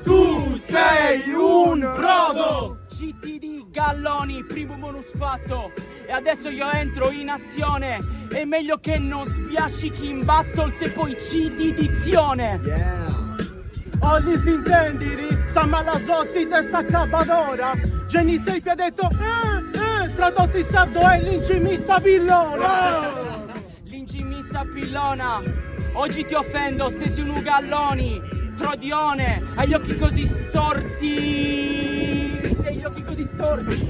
Tu sei un brodo! CTD Galloni, primo bonus fatto. E adesso io entro in azione. È meglio che non spiascichi in battle se poi citi dizione. Oggi si intendiri, Samalasotti testa cabadora. Jenny Sepi ha detto tradotto in sardo è l'ingimissa pillona. L'ingimissa pillona. Oggi ti offendo se sei un ugalloni. Trodione, hai gli occhi così storti. Sei gli occhi così storti.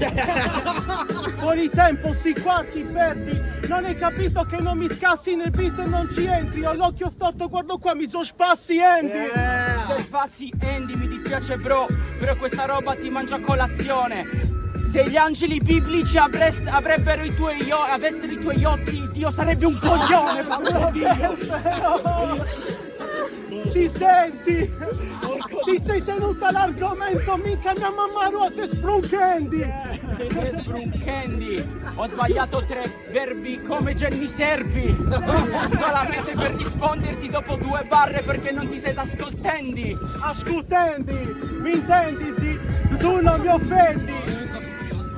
Fuori tempo, sti quarti perdi. Non hai capito che non mi scassi nel beat e non ci entri. Ho l'occhio storto, guardo qua, mi so spassi Andy. Se spassi Andy mi dispiace bro, però questa roba ti mangia a colazione. Se gli angeli biblici avessero i tuoi occhi, Dio sarebbe un coglione, porco Dio. Ci senti? Ti sei tenuta l'argomento, mica mia mamma ruota sprunchendi. Sprunchendi. Ho sbagliato 3 verbi come Jenny Serpi. Solamente per risponderti dopo 2 barre perché non ti sei ascoltendi. Ascoltendi, mi intendi sì? Tu non mi offendi.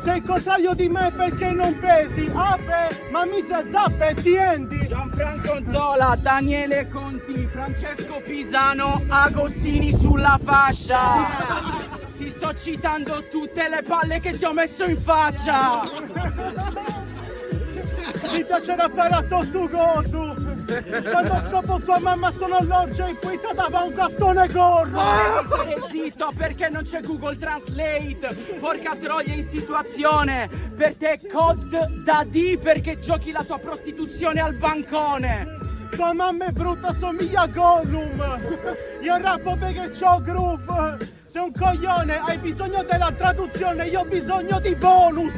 Sei il contrario di me perché non pesi. Ape, ma mi sa zappe e ti endi. Gianfranco Zola, Daniele Conti, Francesco Pisano, Agostini sulla fascia. Ti sto citando tutte le palle che ti ho messo in faccia. Mi piace l'apparato tu godu. Quando scopo tua mamma sono l'orgia in cui ti dava un bastone gorro. Devi stare zitto perché non c'è Google Translate. Porca troia in situazione. Per te COD da D perché giochi la tua prostituzione al bancone. Tua mamma è brutta, somiglia a Gollum. Io rappo perché c'ho groove. Sei un coglione, hai bisogno della traduzione, io ho bisogno di bonus.